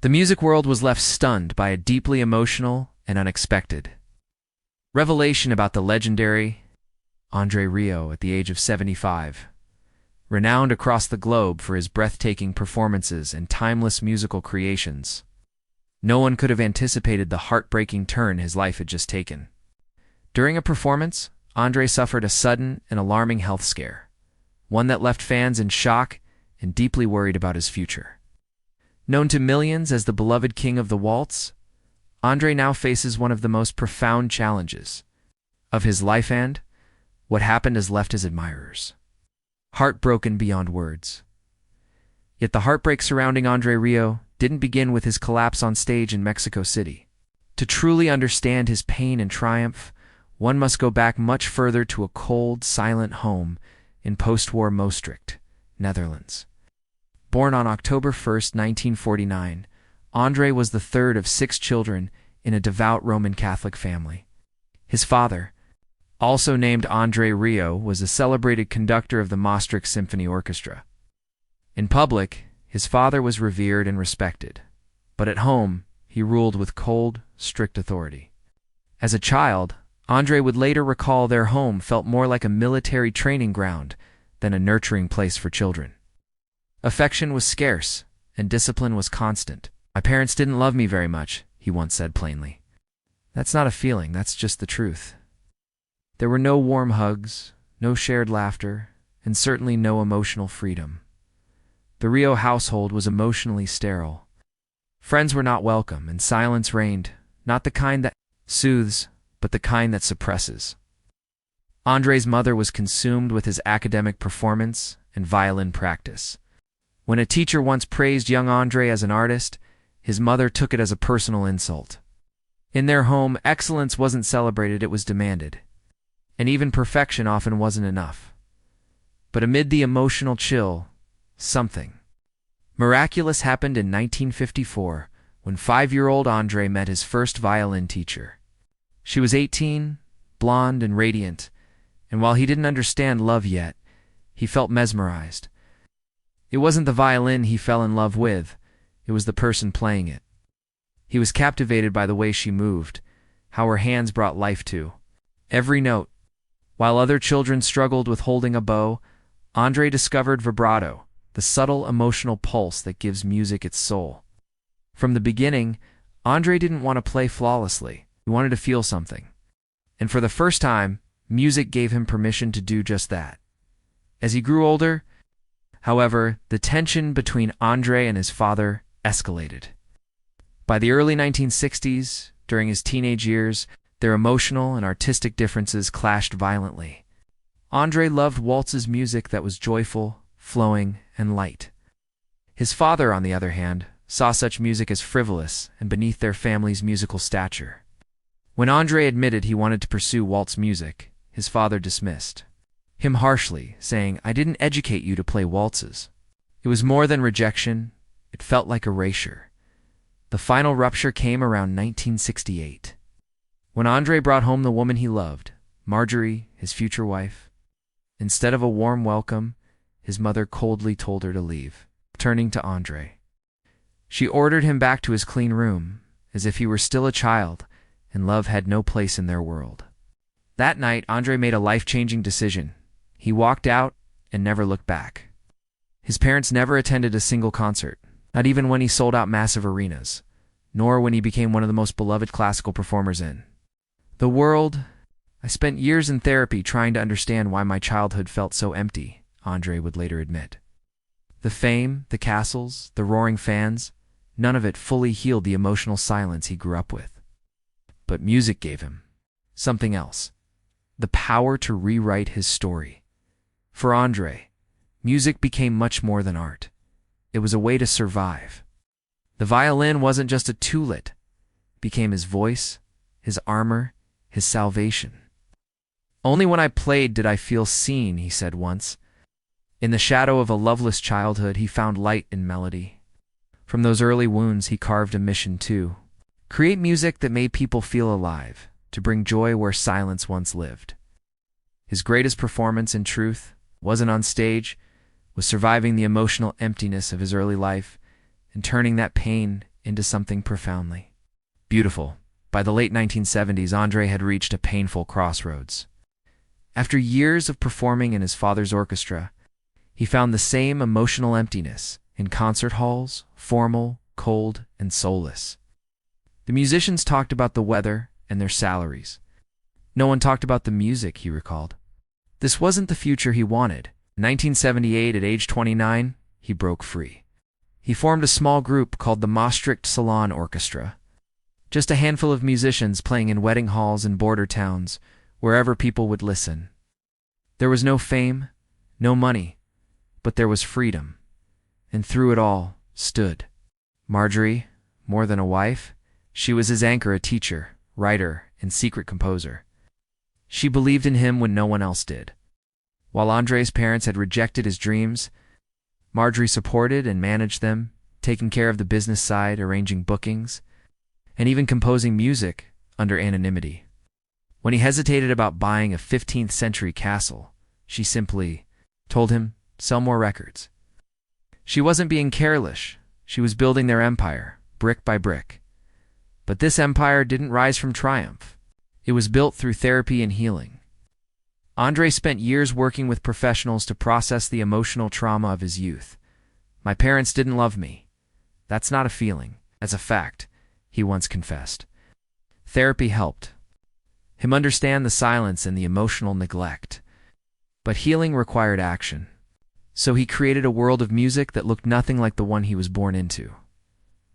The music world was left stunned by a deeply emotional and unexpected revelation about the legendary André Rieu at the age of 75. Renowned across the globe for his breathtaking performances and timeless musical creations, no one could have anticipated the heartbreaking turn his life had just taken. During a performance, André suffered a sudden and alarming health scare, one that left fans in shock and deeply worried about his future. Known to millions as the beloved king of the waltz, André now faces one of the most profound challenges of his life, and what happened has left his admirers heartbroken beyond words. Yet the heartbreak surrounding André Rieu didn't begin with his collapse on stage in Mexico City. To truly understand his pain and triumph, one must go back much further to a cold, silent home in post-war Maastricht, Netherlands. Born on October 1st, 1949, André was the third of 6 children in a devout Roman Catholic family. His father, also named André Rieu, was a celebrated conductor of the Maastricht Symphony Orchestra. In public, his father was revered and respected, but at home, he ruled with cold, strict authority. As a child, André would later recall their home felt more like a military training ground than a nurturing place for children. Affection was scarce, and discipline was constant. "My parents didn't love me very much," he once said plainly. "That's not a feeling, that's just the truth." There were no warm hugs, no shared laughter, and certainly no emotional freedom. The Rieu household was emotionally sterile. Friends were not welcome, and silence reigned, not the kind that soothes, but the kind that suppresses. André's mother was consumed with his academic performance and violin practice. When a teacher once praised young André as an artist, his mother took it as a personal insult. In their home, excellence wasn't celebrated, it was demanded. And even perfection often wasn't enough. But amid the emotional chill, something miraculous happened in 1954 when 5-year-old André met his first violin teacher. She was 18, blonde and radiant, and while he didn't understand love yet, he felt mesmerized. It wasn't the violin he fell in love with, it was the person playing it. He was captivated by the way she moved, how her hands brought life to every note. While other children struggled with holding a bow, André discovered vibrato, the subtle emotional pulse that gives music its soul. From the beginning, André didn't want to play flawlessly. He wanted to feel something. And for the first time, music gave him permission to do just that. As he grew older, however, the tension between André and his father escalated. By the early 1960s, during his teenage years, their emotional and artistic differences clashed violently. André loved waltz's music that was joyful, flowing, and light. His father, on the other hand, saw such music as frivolous and beneath their family's musical stature. When André admitted he wanted to pursue waltz music, his father dismissed him harshly, saying, "I didn't educate you to play waltzes." It was more than rejection, it felt like erasure. The final rupture came around 1968. When André brought home the woman he loved, Marjorie, his future wife. Instead of a warm welcome, his mother coldly told her to leave. Turning to André, she ordered him back to his clean room, as if he were still a child, and love had no place in their world. That night, André made a life-changing decision. He walked out and never looked back. His parents never attended a single concert, not even when he sold out massive arenas, nor when he became one of the most beloved classical performers in the world. "I spent years in therapy trying to understand why my childhood felt so empty," André would later admit. The fame, the castles, the roaring fans, none of it fully healed the emotional silence he grew up with. But music gave him something else, the power to rewrite his story. For André, music became much more than art. It was a way to survive. The violin wasn't just a tool, it became his voice, his armor, his salvation. "Only when I played did I feel seen," he said once. In the shadow of a loveless childhood, he found light in melody. From those early wounds, he carved a mission to create music that made people feel alive, to bring joy where silence once lived. His greatest performance, in truth, wasn't on stage, was surviving the emotional emptiness of his early life and turning that pain into something profoundly beautiful. By the late 1970s, André had reached a painful crossroads. After years of performing in his father's orchestra, he found the same emotional emptiness in concert halls, formal, cold, and soulless. The musicians talked about the weather and their salaries. No one talked about the music, he recalled. This wasn't the future he wanted. In 1978, at age 29, he broke free. He formed a small group called the Maastricht Salon Orchestra. Just a handful of musicians playing in wedding halls and border towns, wherever people would listen. There was no fame, no money, but there was freedom. And through it all stood Marjorie. More than a wife, she was his anchor, a teacher, writer, and secret composer. She believed in him when no one else did. While André's parents had rejected his dreams, Marjorie supported and managed them, taking care of the business side, arranging bookings, and even composing music under anonymity. When he hesitated about buying a 15th century castle, she simply told him, "Sell more records." She wasn't being careless. She was building their empire, brick by brick. But this empire didn't rise from triumph. It was built through therapy and healing. André spent years working with professionals to process the emotional trauma of his youth. "My parents didn't love me. That's not a feeling. That's a fact," he once confessed. Therapy helped him understand the silence and the emotional neglect. But healing required action. So he created a world of music that looked nothing like the one he was born into.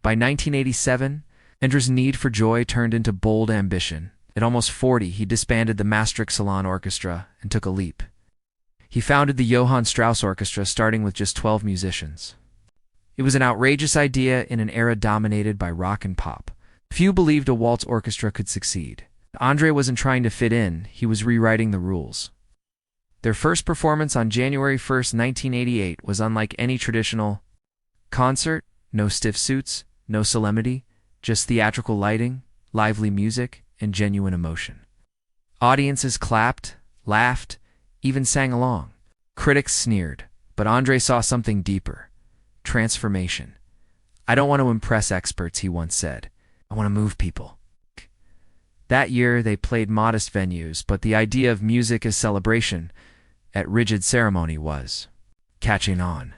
By 1987, André's need for joy turned into bold ambition. At almost 40, he disbanded the Maastricht Salon Orchestra and took a leap. He founded the Johann Strauss Orchestra, starting with just 12 musicians. It was an outrageous idea in an era dominated by rock and pop. Few believed a waltz orchestra could succeed. André wasn't trying to fit in, he was rewriting the rules. Their first performance on January 1st, 1988 was unlike any traditional concert. No stiff suits, no solemnity, just theatrical lighting, lively music, and genuine emotion. Audiences clapped, laughed, even sang along. Critics sneered, but André saw something deeper. Transformation. "I don't want to impress experts," he once said. "I want to move people." That year, they played modest venues, but the idea of music as celebration at rigid ceremony was catching on.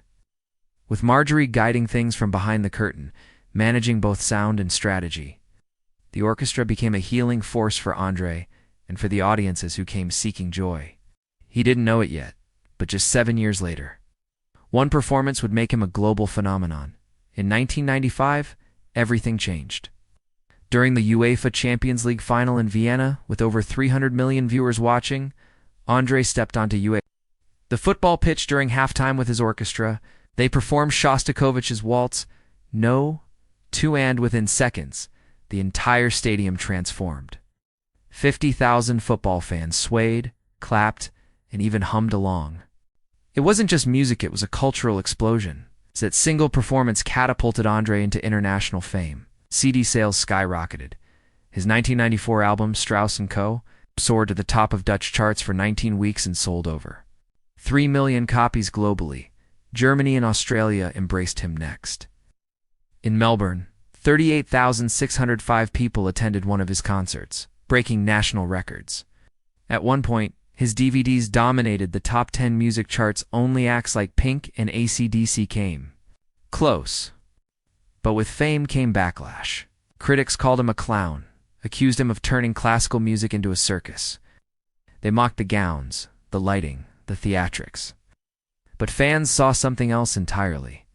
With Marjorie guiding things from behind the curtain, managing both sound and strategy, the orchestra became a healing force for André and for the audiences who came seeking joy. He didn't know it yet, but just 7 years later, one performance would make him a global phenomenon. In 1995, everything changed. During the UEFA Champions League final in Vienna, with over 300 million viewers watching, André stepped onto the football pitch during halftime with his orchestra. They performed Shostakovich's waltz, No. 2, and within seconds, the entire stadium transformed. 50,000 football fans swayed, clapped, and even hummed along. It wasn't just music, it was a cultural explosion. That single performance catapulted André into international fame. CD sales skyrocketed. His 1994 album, Strauss & Co., soared to the top of Dutch charts for 19 weeks and sold over 3 million copies globally. Germany and Australia embraced him next. In Melbourne, 38,605 people attended one of his concerts, breaking national records. At one point, his DVDs dominated the top 10 music charts. Only acts like Pink and AC/DC came close. But with fame came backlash. Critics called him a clown, accused him of turning classical music into a circus. They mocked the gowns, the lighting, the theatrics. But fans saw something else entirely.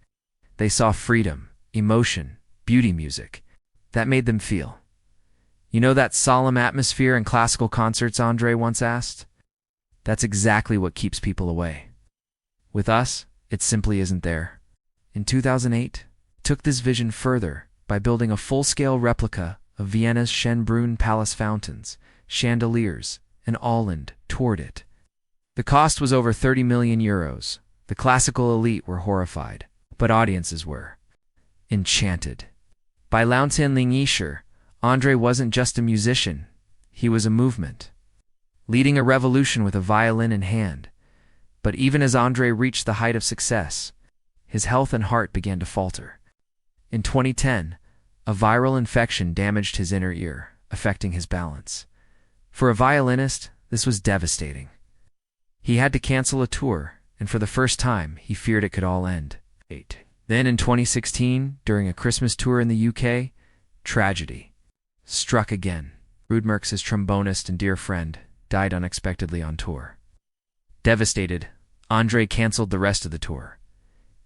They saw freedom, emotion, beauty music. That made them feel. "You know that solemn atmosphere in classical concerts?" André once asked. "That's exactly what keeps people away. With us, it simply isn't there." In 2008, took this vision further by building a full-scale replica of Vienna's Schönbrunn Palace fountains, chandeliers, and Holland toured it. The cost was over 30 million euros. The classical elite were horrified, but audiences were enchanted. By Launtenlingischer, André wasn't just a musician, he was a movement, leading a revolution with a violin in hand. But even as André reached the height of success, his health and heart began to falter. In 2010, A viral infection damaged his inner ear, affecting his balance. For a violinist, this was devastating. He had to cancel a tour, and for the first time, he feared it could all end. Then in 2016, during a Christmas tour in the UK, tragedy struck again. Rudmerk's, his trombonist and dear friend, died unexpectedly on tour. Devastated, André canceled the rest of the tour.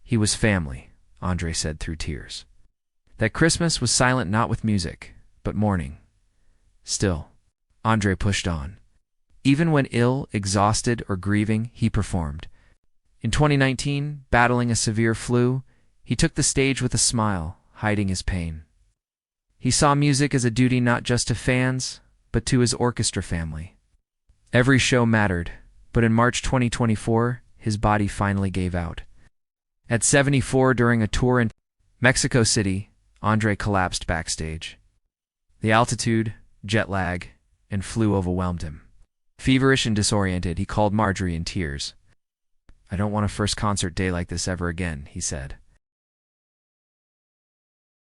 He was family, André said through tears. That Christmas was silent not with music, but mourning. Still, André pushed on. Even when ill, exhausted, or grieving, he performed. In 2019, battling a severe flu, he took the stage with a smile, hiding his pain. He saw music as a duty not just to fans, but to his orchestra family. Every show mattered, but in March 2024, his body finally gave out. At 74, during a tour in Mexico City, André collapsed backstage. The altitude, jet lag, and flu overwhelmed him. Feverish and disoriented, he called Marjorie in tears. "I don't want a first concert day like this ever again," he said.